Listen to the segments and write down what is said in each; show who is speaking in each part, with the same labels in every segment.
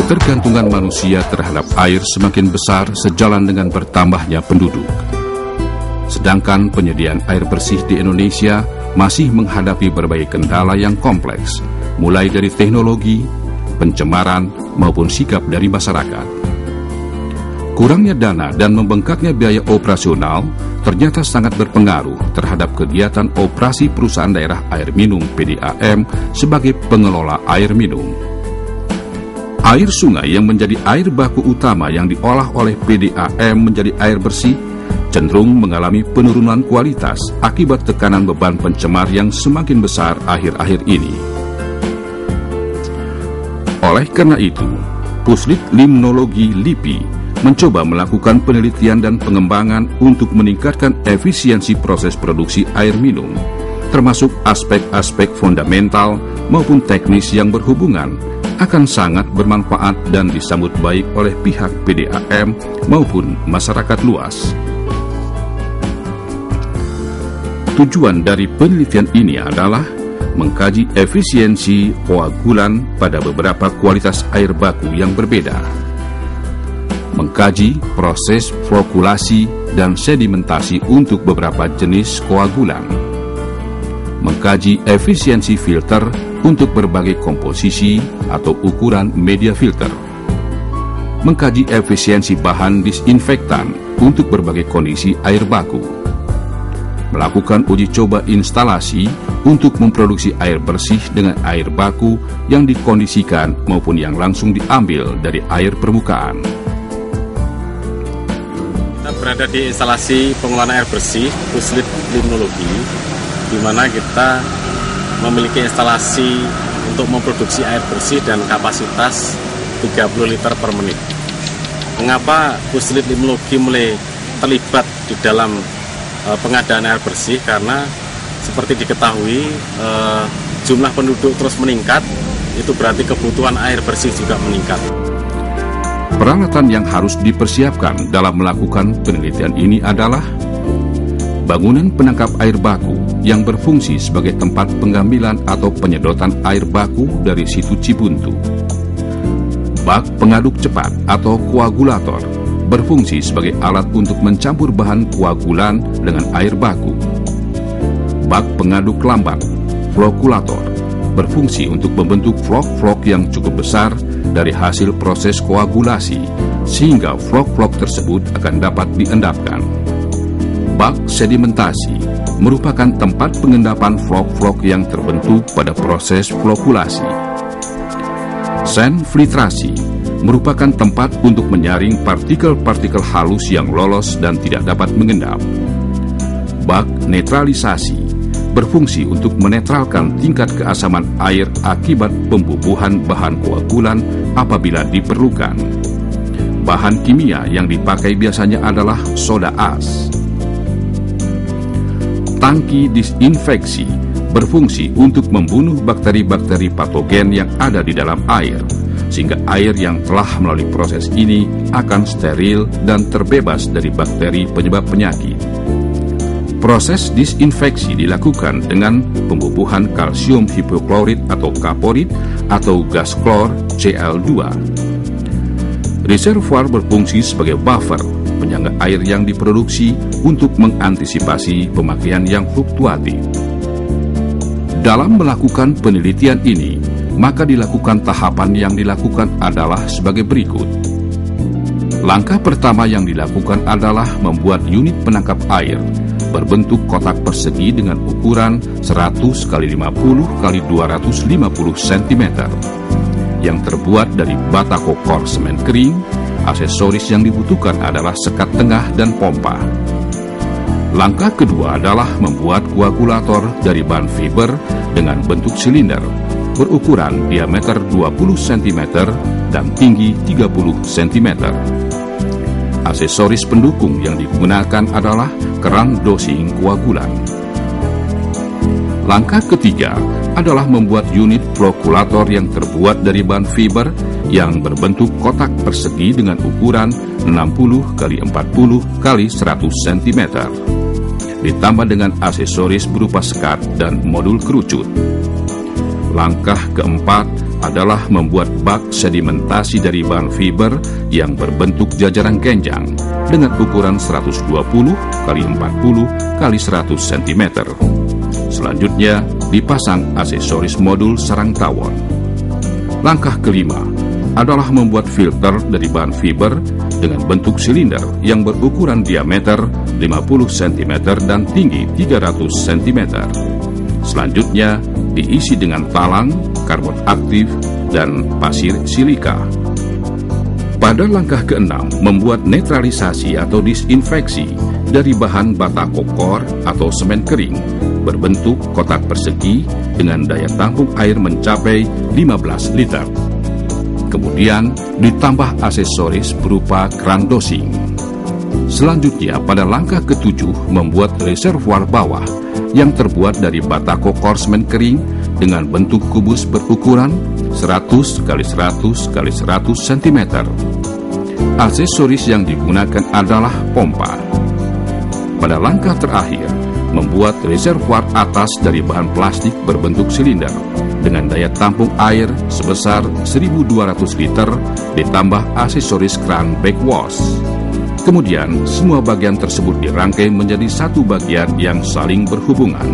Speaker 1: Ketergantungan manusia terhadap air semakin besar sejalan dengan bertambahnya penduduk. Sedangkan penyediaan air bersih di Indonesia masih menghadapi berbagai kendala yang kompleks, mulai dari teknologi, pencemaran, maupun sikap dari masyarakat. Kurangnya dana dan membengkaknya biaya operasional ternyata sangat berpengaruh terhadap kegiatan operasi perusahaan daerah air minum PDAM sebagai pengelola air minum. Air sungai yang menjadi air baku utama yang diolah oleh PDAM menjadi air bersih cenderung mengalami penurunan kualitas akibat tekanan beban pencemar yang semakin besar akhir-akhir ini. Oleh karena itu, Puslit Limnologi LIPI mencoba melakukan penelitian dan pengembangan untuk meningkatkan efisiensi proses produksi air minum, termasuk aspek-aspek fundamental maupun teknis yang berhubungan, akan sangat bermanfaat dan disambut baik oleh pihak PDAM maupun masyarakat luas. Tujuan dari penelitian ini adalah mengkaji efisiensi koagulan pada beberapa kualitas air baku yang berbeda, mengkaji proses flokulasi dan sedimentasi untuk beberapa jenis koagulan, mengkaji efisiensi filter untuk berbagai komposisi atau ukuran media filter, mengkaji efisiensi bahan disinfektan untuk berbagai kondisi air baku, melakukan uji coba instalasi untuk memproduksi air bersih dengan air baku yang dikondisikan maupun yang langsung diambil dari air permukaan.
Speaker 2: Kita berada di instalasi pengelolaan air bersih Puslit Limnologi, di mana kita memiliki instalasi untuk memproduksi air bersih dan kapasitas 30 liter per menit. Mengapa Puslit Limnologi mulai terlibat di dalam pengadaan air bersih? Karena seperti diketahui jumlah penduduk terus meningkat, itu berarti kebutuhan air bersih juga meningkat.
Speaker 1: Peralatan yang harus dipersiapkan dalam melakukan penelitian ini adalah bangunan penangkap air baku yang berfungsi sebagai tempat pengambilan atau penyedotan air baku dari situ Cibuntu. Bak pengaduk cepat atau koagulator berfungsi sebagai alat untuk mencampur bahan koagulan dengan air baku. Bak pengaduk lambat, flokulator, berfungsi untuk membentuk flok-flok yang cukup besar dari hasil proses koagulasi, sehingga flok-flok tersebut akan dapat diendapkan. Bak sedimentasi merupakan tempat pengendapan flok-flok yang terbentuk pada proses flokulasi. Sand filtrasi merupakan tempat untuk menyaring partikel-partikel halus yang lolos dan tidak dapat mengendap. Bak netralisasi berfungsi untuk menetralkan tingkat keasaman air akibat pembubuhan bahan koagulan apabila diperlukan. Bahan kimia yang dipakai biasanya adalah soda as. Tangki disinfeksi berfungsi untuk membunuh bakteri-bakteri patogen yang ada di dalam air, sehingga air yang telah melalui proses ini akan steril dan terbebas dari bakteri penyebab penyakit. Proses disinfeksi dilakukan dengan pembubuhan kalsium hipoklorit atau kaporit atau gas klor Cl2. Reservoir berfungsi sebagai buffer penyangga air yang diproduksi untuk mengantisipasi pemakaian yang fluktuatif. Dalam melakukan penelitian ini, maka dilakukan tahapan yang dilakukan adalah sebagai berikut. Langkah pertama yang dilakukan adalah membuat unit penangkap air berbentuk kotak persegi dengan ukuran 100 x 50 x 250 cm yang terbuat dari bata kokor semen kering. Aksesoris yang dibutuhkan adalah sekat tengah dan pompa. Langkah kedua adalah membuat koagulator dari bahan fiber dengan bentuk silinder berukuran diameter 20 cm dan tinggi 30 cm. Aksesoris pendukung yang digunakan adalah keran dosing koagulan. Langkah ketiga adalah membuat unit flokulator yang terbuat dari bahan fiber yang berbentuk kotak persegi dengan ukuran 60 x 40 x 100 cm. Ditambah dengan aksesoris berupa sekat dan modul kerucut. Langkah keempat adalah membuat bak sedimentasi dari bahan fiber yang berbentuk jajaran genjang dengan ukuran 120 x 40 x 100 cm. Selanjutnya, dipasang aksesoris modul sarang tawon. Langkah kelima adalah membuat filter dari bahan fiber dengan bentuk silinder yang berukuran diameter 50 cm dan tinggi 300 cm. Selanjutnya, diisi dengan talang, karbon aktif, dan pasir silika. Pada langkah keenam, membuat netralisasi atau disinfeksi dari bahan bata kokor atau semen kering berbentuk kotak persegi dengan daya tampung air mencapai 15 liter. Kemudian ditambah aksesoris berupa keran dosing. Selanjutnya, pada langkah ketujuh, membuat reservoir bawah yang terbuat dari bata kokor semen kering dengan bentuk kubus berukuran 100 x 100 x 100 cm. Aksesoris yang digunakan adalah pompa. Pada langkah terakhir, membuat reservoir atas dari bahan plastik berbentuk silinder dengan daya tampung air sebesar 1.200 liter ditambah aksesoris keran backwash. Kemudian, semua bagian tersebut dirangkai menjadi satu bagian yang saling berhubungan.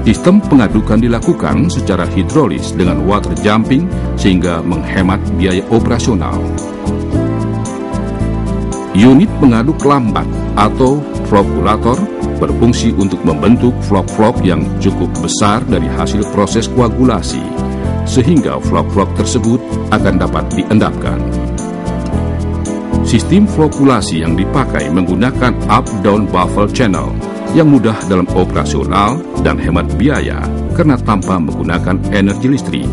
Speaker 1: Sistem pengadukan dilakukan secara hidrolis dengan water jumping sehingga menghemat biaya operasional. Unit pengaduk lambat atau flokulator berfungsi untuk membentuk flok-flok yang cukup besar dari hasil proses koagulasi, sehingga flok-flok tersebut akan dapat diendapkan. Sistem flokulasi yang dipakai menggunakan up-down baffle channel yang mudah dalam operasional dan hemat biaya karena tanpa menggunakan energi listrik.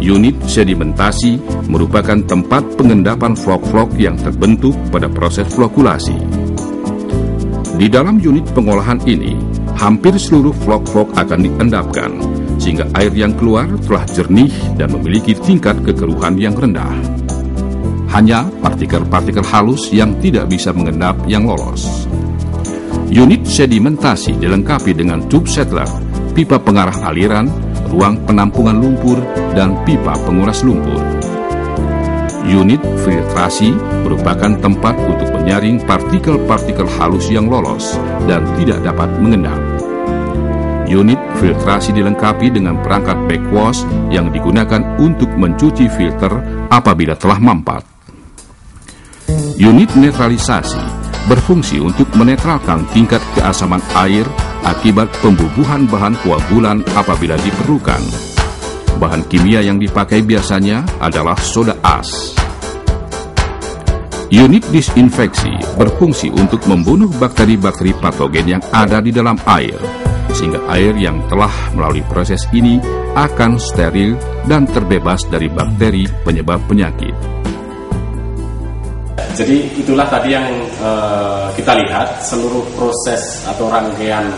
Speaker 1: Unit sedimentasi merupakan tempat pengendapan flok-flok yang terbentuk pada proses flokulasi. Di dalam unit pengolahan ini, hampir seluruh flok-flok akan diendapkan, sehingga air yang keluar telah jernih dan memiliki tingkat kekeruhan yang rendah. Hanya partikel-partikel halus yang tidak bisa mengendap yang lolos. Unit sedimentasi dilengkapi dengan tube settler, pipa pengarah aliran, ruang penampungan lumpur, dan pipa penguras lumpur. Unit filtrasi merupakan tempat untuk menyaring partikel-partikel halus yang lolos dan tidak dapat mengendap. Unit filtrasi dilengkapi dengan perangkat backwash yang digunakan untuk mencuci filter apabila telah mampat. Unit netralisasi berfungsi untuk menetralkan tingkat keasaman air akibat pembubuhan bahan koagulan apabila diperlukan. Bahan kimia yang dipakai biasanya adalah soda as. Unit disinfeksi berfungsi untuk membunuh bakteri-bakteri patogen yang ada di dalam air, sehingga air yang telah melalui proses ini akan steril dan terbebas dari bakteri penyebab penyakit.
Speaker 2: Jadi itulah tadi yang kita lihat, seluruh proses atau rangkaian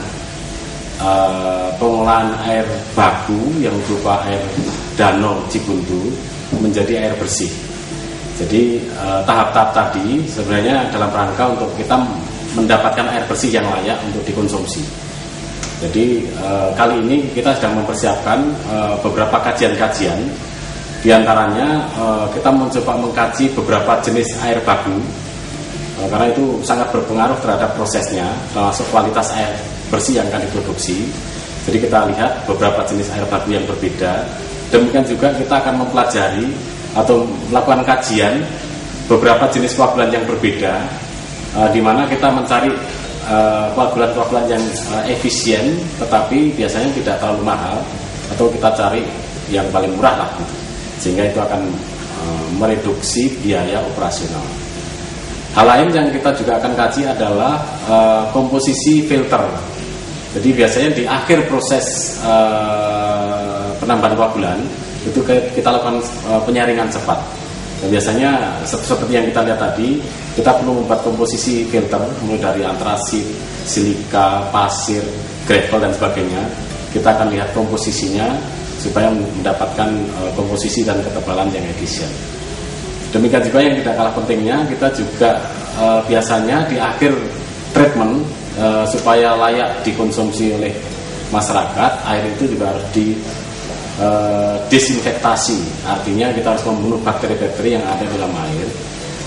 Speaker 2: pengolahan air baku yang berupa air danau Cibuntu menjadi air bersih. Jadi tahap-tahap tadi sebenarnya dalam rangka untuk kita mendapatkan air bersih yang layak untuk dikonsumsi. Jadi kali ini kita sedang mempersiapkan beberapa kajian-kajian. Di antaranya kita mencoba mengkaji beberapa jenis air baku, karena itu sangat berpengaruh terhadap prosesnya, termasuk kualitas air bersih yang akan diproduksi. Jadi kita lihat beberapa jenis air baku yang berbeda. Demikian juga kita akan mempelajari atau melakukan kajian beberapa jenis koagulan yang berbeda, di mana kita mencari koagulan-koagulan yang efisien, tetapi biasanya tidak terlalu mahal, atau kita cari yang paling murah lah, sehingga itu akan mereduksi biaya operasional. Hal lain yang kita juga akan kaji adalah komposisi filter. Jadi biasanya di akhir proses penambahan koagulan itu kita lakukan penyaringan cepat. Dan biasanya seperti yang kita lihat tadi, kita perlu membuat komposisi filter mulai dari antrasit, silika, pasir, gravel dan sebagainya. Kita akan lihat komposisinya supaya mendapatkan komposisi dan ketebalan yang efisien. Demikian juga yang tidak kalah pentingnya, kita juga biasanya di akhir treatment supaya layak dikonsumsi oleh masyarakat, air itu juga harus desinfektasi, artinya kita harus membunuh bakteri-bakteri yang ada dalam air.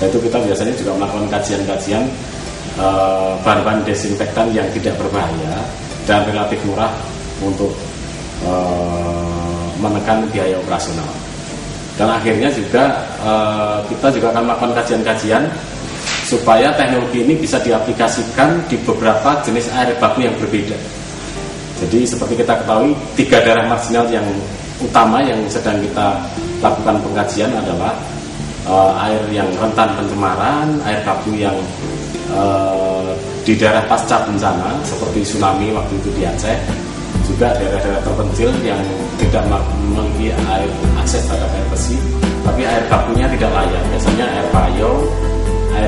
Speaker 2: Yaitu kita biasanya juga melakukan kajian-kajian bahan-bahan desinfektan yang tidak berbahaya dan relatif murah untuk menekan biaya operasional. Dan akhirnya juga kita juga akan melakukan kajian-kajian supaya teknologi ini bisa diaplikasikan di beberapa jenis air baku yang berbeda. Jadi seperti kita ketahui, 3 daerah marginal yang utama yang sedang kita lakukan pengkajian adalah air yang rentan pencemaran, air baku yang di daerah pasca bencana seperti tsunami waktu itu di Aceh, juga daerah-daerah terpencil yang tidak memiliki akses terhadap air bersih, tapi air bakunya tidak layak, biasanya air payau, air